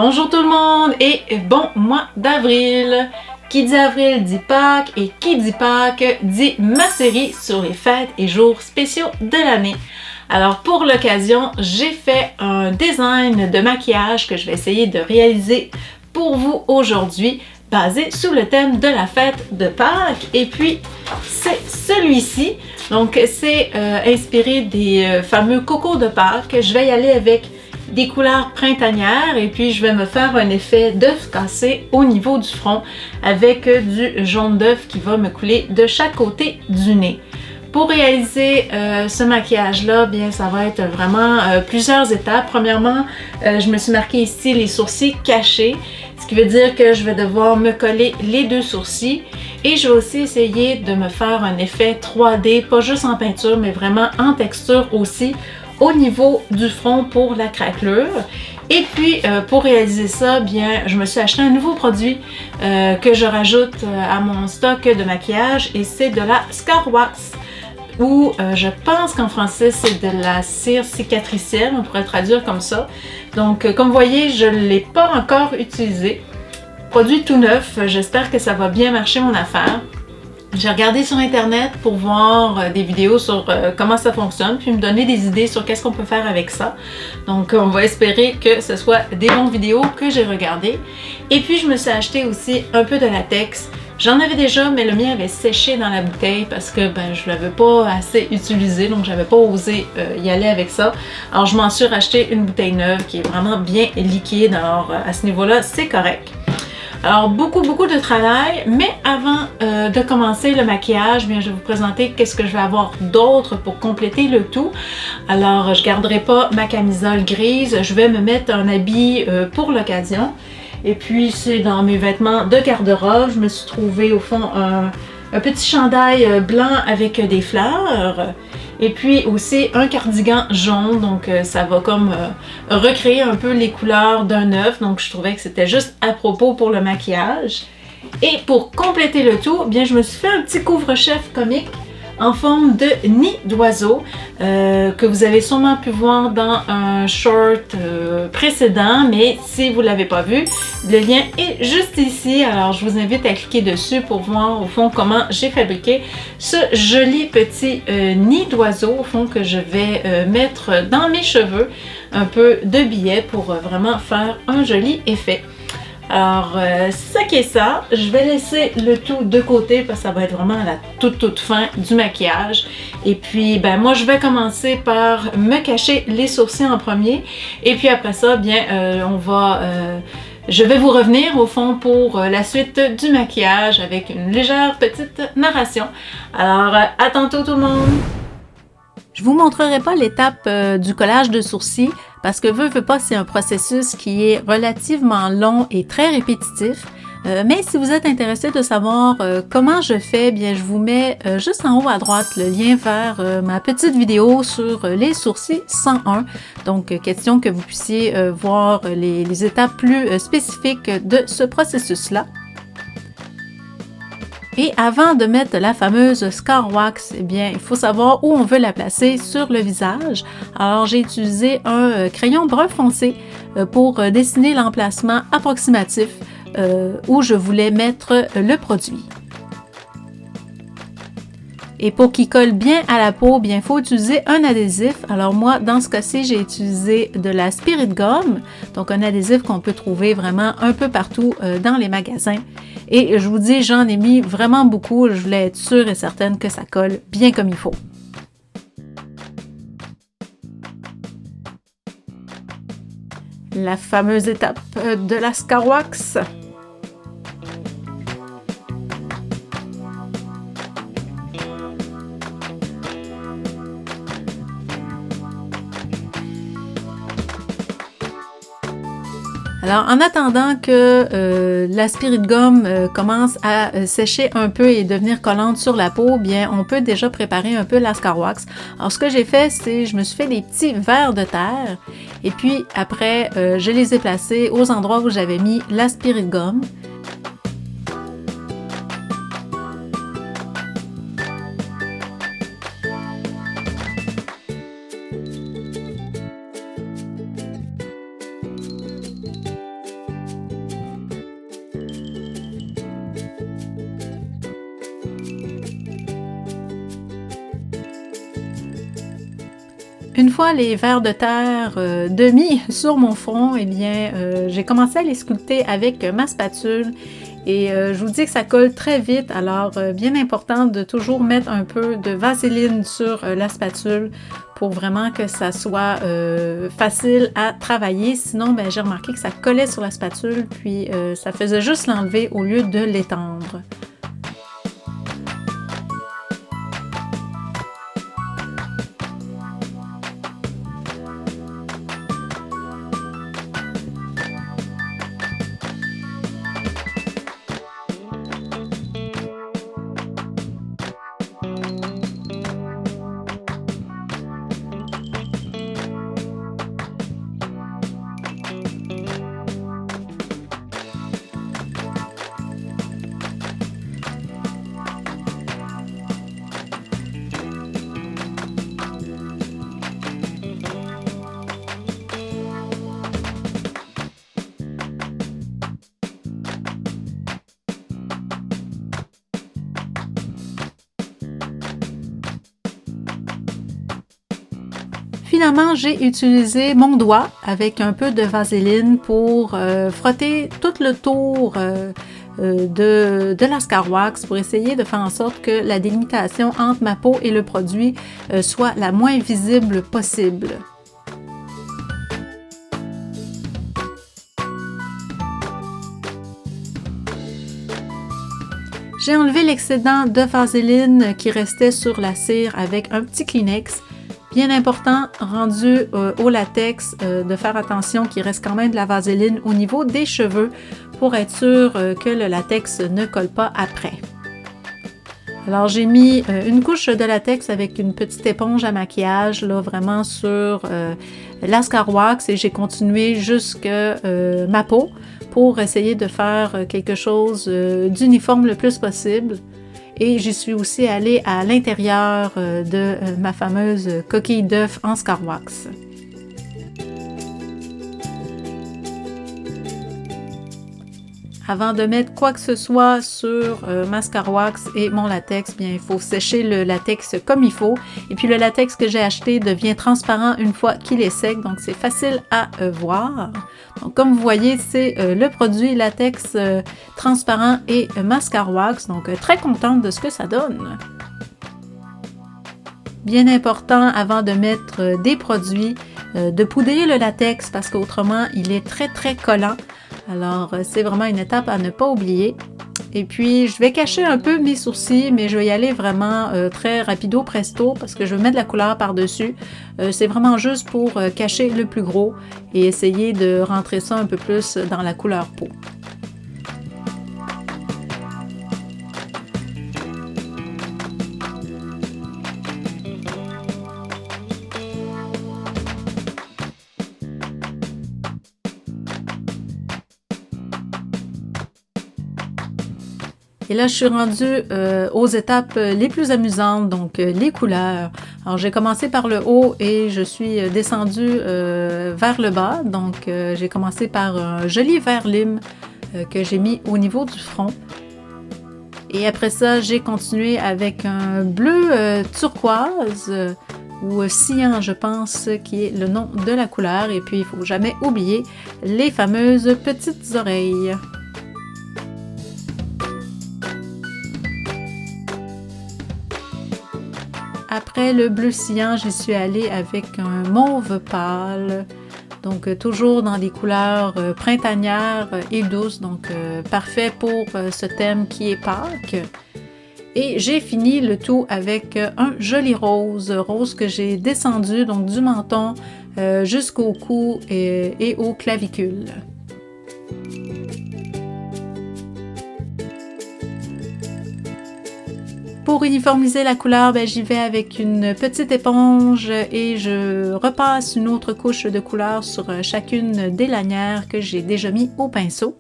Bonjour tout le monde et bon mois d'avril. Qui dit avril dit Pâques et qui dit Pâques dit ma série sur les fêtes et jours spéciaux de l'année. Alors pour l'occasion, j'ai fait un design de maquillage que je vais essayer de réaliser pour vous aujourd'hui, basé sur le thème de la fête de Pâques. Et puis c'est celui-ci, donc c'est inspiré des fameux cocos de Pâques. Je vais y aller avec des couleurs printanières et puis je vais me faire un effet d'œuf cassé au niveau du front avec du jaune d'œuf qui va me couler de chaque côté du nez. Pour réaliser ce maquillage-là, bien ça va être vraiment plusieurs étapes. Premièrement, je me suis marqué ici les sourcils cachés, ce qui veut dire que je vais devoir me coller les deux sourcils et je vais aussi essayer de me faire un effet 3D, pas juste en peinture mais vraiment en texture aussi, au niveau du front pour la craquelure. Et puis pour réaliser ça, bien je me suis acheté un nouveau produit que je rajoute à mon stock de maquillage et c'est de la Scar Wax ou je pense qu'en français c'est de la cire cicatricielle, on pourrait traduire comme ça. Donc comme vous voyez, je ne l'ai pas encore utilisé. Produit tout neuf, j'espère que ça va bien marcher mon affaire. J'ai regardé sur internet pour voir des vidéos sur comment ça fonctionne, puis me donner des idées sur qu'est-ce qu'on peut faire avec ça. Donc on va espérer que ce soit des bonnes vidéos que j'ai regardées. Et puis je me suis acheté aussi un peu de latex. J'en avais déjà, mais le mien avait séché dans la bouteille parce que je ne l'avais pas assez utilisé, donc j'avais pas osé y aller avec ça. Alors je m'en suis racheté une bouteille neuve qui est vraiment bien liquide, alors à ce niveau-là, c'est correct. Alors beaucoup de travail, mais avant de commencer le maquillage, bien je vais vous présenter qu'est-ce que je vais avoir d'autre pour compléter le tout. Alors je garderai pas ma camisole grise, je vais me mettre un habit pour l'occasion. Et puis c'est dans mes vêtements de garde-robe, je me suis trouvé au fond un petit chandail blanc avec des fleurs. Et puis aussi un cardigan jaune, donc ça va comme recréer un peu les couleurs d'un œuf, donc je trouvais que c'était juste à propos pour le maquillage. Et pour compléter le tout, bien je me suis fait un petit couvre-chef comique en forme de nid d'oiseau que vous avez sûrement pu voir dans un short précédent, mais si vous ne l'avez pas vu, le lien est juste ici. Alors je vous invite à cliquer dessus pour voir au fond comment j'ai fabriqué ce joli petit nid d'oiseau au fond que je vais mettre dans mes cheveux, un peu de billets pour vraiment faire un joli effet. Alors, c'est ça qui est ça. Je vais laisser le tout de côté parce que ça va être vraiment à la toute fin du maquillage. Et puis, moi, je vais commencer par me cacher les sourcils en premier. Et puis après ça, bien, je vais vous revenir au fond pour la suite du maquillage avec une légère petite narration. Alors, à tantôt tout le monde! Je vous montrerai pas l'étape du collage de sourcils parce que veux pas, c'est un processus qui est relativement long et très répétitif. Mais si vous êtes intéressé de savoir comment je fais, bien je vous mets juste en haut à droite le lien vers ma petite vidéo sur les sourcils 101. Donc question que vous puissiez voir les étapes plus spécifiques de ce processus-là. Et avant de mettre la fameuse Scar Wax, eh bien, il faut savoir où on veut la placer sur le visage. Alors, j'ai utilisé un crayon brun foncé pour dessiner l'emplacement approximatif où je voulais mettre le produit. Et pour qu'il colle bien à la peau, bien, il faut utiliser un adhésif. Alors moi, dans ce cas-ci, j'ai utilisé de la Spirit Gum, donc un adhésif qu'on peut trouver vraiment un peu partout dans les magasins. Et je vous dis, j'en ai mis vraiment beaucoup. Je voulais être sûre et certaine que ça colle bien comme il faut. La fameuse étape de la Scar Wax. Alors, en attendant que la Spirit Gum commence à sécher un peu et devenir collante sur la peau, bien, on peut déjà préparer un peu la Scar Wax. Alors, ce que j'ai fait, c'est je me suis fait des petits vers de terre et puis après, je les ai placés aux endroits où j'avais mis la Spirit Gum. Une fois les vers de terre demi sur mon front, eh bien, j'ai commencé à les sculpter avec ma spatule. Et je vous dis que ça colle très vite, alors bien important de toujours mettre un peu de vaseline sur la spatule pour vraiment que ça soit facile à travailler. Sinon, ben, j'ai remarqué que ça collait sur la spatule, puis ça faisait juste l'enlever au lieu de l'étendre. Finalement, j'ai utilisé mon doigt avec un peu de vaseline pour frotter tout le tour de l'Ascar-Wax pour essayer de faire en sorte que la délimitation entre ma peau et le produit soit la moins visible possible. J'ai enlevé l'excédent de vaseline qui restait sur la cire avec un petit Kleenex. Bien important, rendu au latex, de faire attention qu'il reste quand même de la vaseline au niveau des cheveux pour être sûr que le latex ne colle pas après. Alors j'ai mis une couche de latex avec une petite éponge à maquillage, là vraiment sur l'Ascar-Wax et j'ai continué jusque ma peau pour essayer de faire quelque chose d'uniforme le plus possible. Et j'y suis aussi allée à l'intérieur de ma fameuse coquille d'œuf en Ascar-Wax. Avant de mettre quoi que ce soit sur ma Ascar-Wax et mon latex, bien il faut sécher le latex comme il faut. Et puis le latex que j'ai acheté devient transparent une fois qu'il est sec, donc c'est facile à voir. Donc comme vous voyez, c'est le produit latex transparent et Ascar-Wax, donc très contente de ce que ça donne. Bien important avant de mettre des produits, de poudrer le latex parce qu'autrement il est très collant. Alors, c'est vraiment une étape à ne pas oublier. Et puis, je vais cacher un peu mes sourcils, mais je vais y aller vraiment très rapido presto parce que je vais mettre de la couleur par-dessus. C'est vraiment juste pour cacher le plus gros et essayer de rentrer ça un peu plus dans la couleur peau. Et là, je suis rendue aux étapes les plus amusantes, donc les couleurs. Alors, j'ai commencé par le haut et je suis descendue vers le bas. Donc, j'ai commencé par un joli vert lime que j'ai mis au niveau du front. Et après ça, j'ai continué avec un bleu turquoise ou cyan, je pense, qui est le nom de la couleur. Et puis, il ne faut jamais oublier les fameuses petites oreilles. Après le bleu cyan, j'y suis allée avec un mauve pâle, donc toujours dans des couleurs printanières et douces, donc parfait pour ce thème qui est Pâques. Et j'ai fini le tout avec un joli rose que j'ai descendu, donc du menton jusqu'au cou et aux clavicules. Pour uniformiser la couleur, j'y vais avec une petite éponge et je repasse une autre couche de couleur sur chacune des lanières que j'ai déjà mis au pinceau.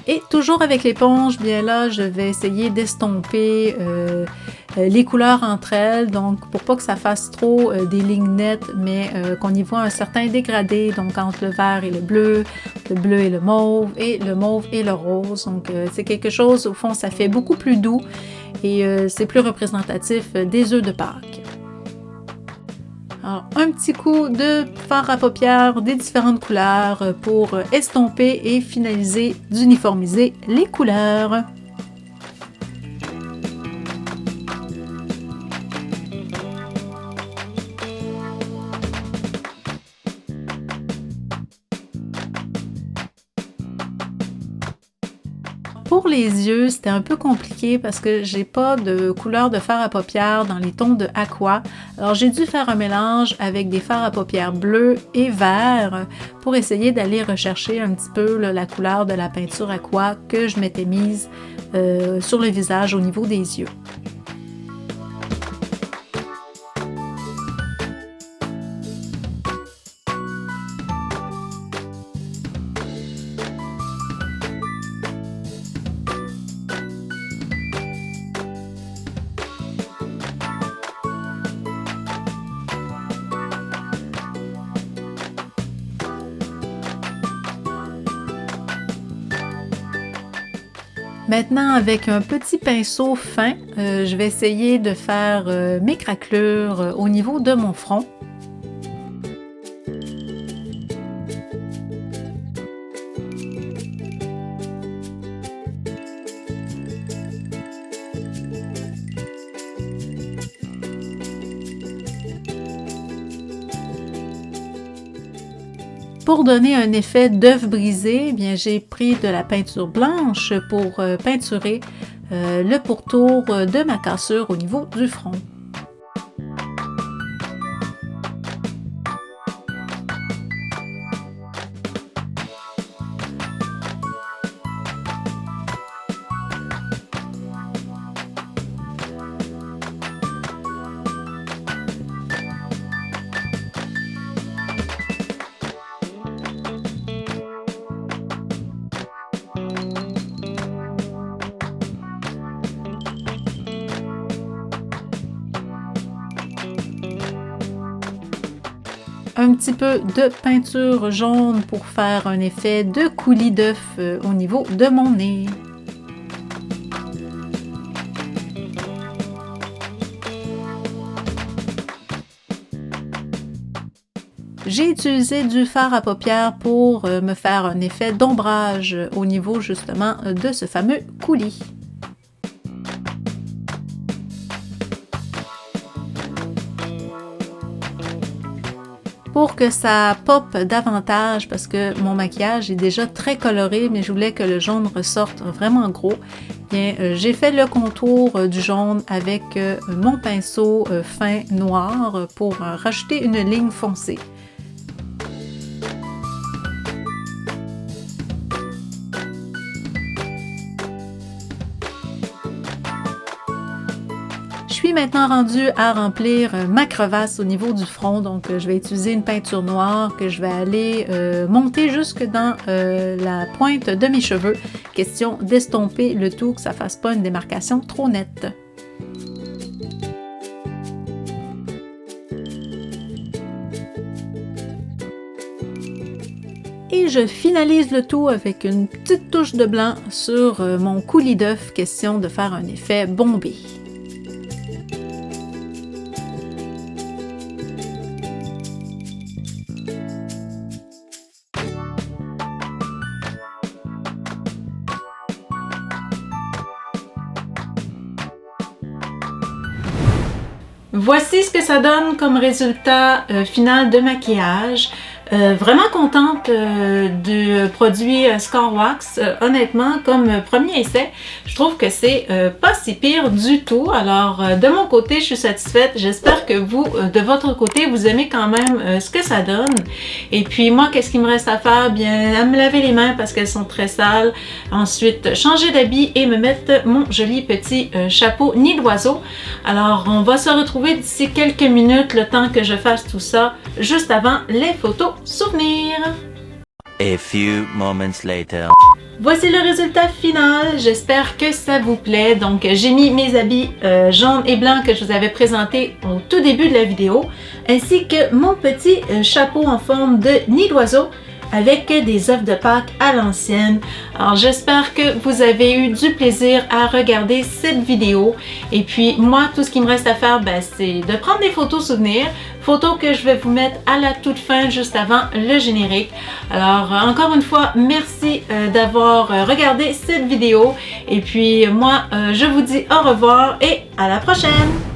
Et toujours avec l'éponge, bien là, je vais essayer d'estomper les couleurs entre elles, donc pour pas que ça fasse trop des lignes nettes, mais qu'on y voit un certain dégradé, donc entre le vert et le bleu et le mauve et le rose. Donc c'est quelque chose, au fond, ça fait beaucoup plus doux et c'est plus représentatif des œufs de Pâques. Alors, un petit coup de fard à paupières des différentes couleurs pour estomper et finaliser d'uniformiser les couleurs. Pour les yeux, c'était un peu compliqué parce que j'ai pas de couleur de fard à paupières dans les tons de aqua. Alors j'ai dû faire un mélange avec des fards à paupières bleus et verts pour essayer d'aller rechercher un petit peu là, la couleur de la peinture aqua que je m'étais mise sur le visage au niveau des yeux. Maintenant, avec un petit pinceau fin, je vais essayer de faire mes craquelures au niveau de mon front. Pour donner un effet d'œuf brisé, eh bien j'ai pris de la peinture blanche pour peinturer le pourtour de ma cassure au niveau du front. Un petit peu de peinture jaune pour faire un effet de coulis d'œuf au niveau de mon nez. J'ai utilisé du fard à paupières pour me faire un effet d'ombrage au niveau justement de ce fameux coulis. Pour que ça pop davantage, parce que mon maquillage est déjà très coloré, mais je voulais que le jaune ressorte vraiment gros, bien, j'ai fait le contour du jaune avec mon pinceau fin noir pour rajouter une ligne foncée. Je suis maintenant rendue à remplir ma crevasse au niveau du front, donc je vais utiliser une peinture noire que je vais aller monter jusque dans la pointe de mes cheveux. Question d'estomper le tout, que ça ne fasse pas une démarcation trop nette. Et je finalise le tout avec une petite touche de blanc sur mon coulis d'œuf, question de faire un effet bombé. Voici ce que ça donne comme résultat final de maquillage. Vraiment contente du produit Score Wax. Honnêtement, comme premier essai, je trouve que c'est pas si pire du tout. Alors, de mon côté, je suis satisfaite. J'espère que vous, de votre côté, vous aimez quand même ce que ça donne. Et puis, moi, qu'est-ce qu'il me reste à faire? Bien, à me laver les mains parce qu'elles sont très sales. Ensuite, changer d'habit et me mettre mon joli petit chapeau nid d'oiseau. Alors, on va se retrouver d'ici quelques minutes, le temps que je fasse tout ça, juste avant les photos souvenirs. A few moments later. Voici le résultat final, j'espère que ça vous plaît. Donc j'ai mis mes habits jaunes et blancs que je vous avais présentés au tout début de la vidéo, ainsi que mon petit chapeau en forme de nid d'oiseau avec des œufs de Pâques à l'ancienne. Alors j'espère que vous avez eu du plaisir à regarder cette vidéo. Et puis moi, tout ce qui me reste à faire, c'est de prendre des photos souvenirs, photos que je vais vous mettre à la toute fin, juste avant le générique. Alors encore une fois, merci d'avoir regardé cette vidéo. Et puis moi, je vous dis au revoir et à la prochaine!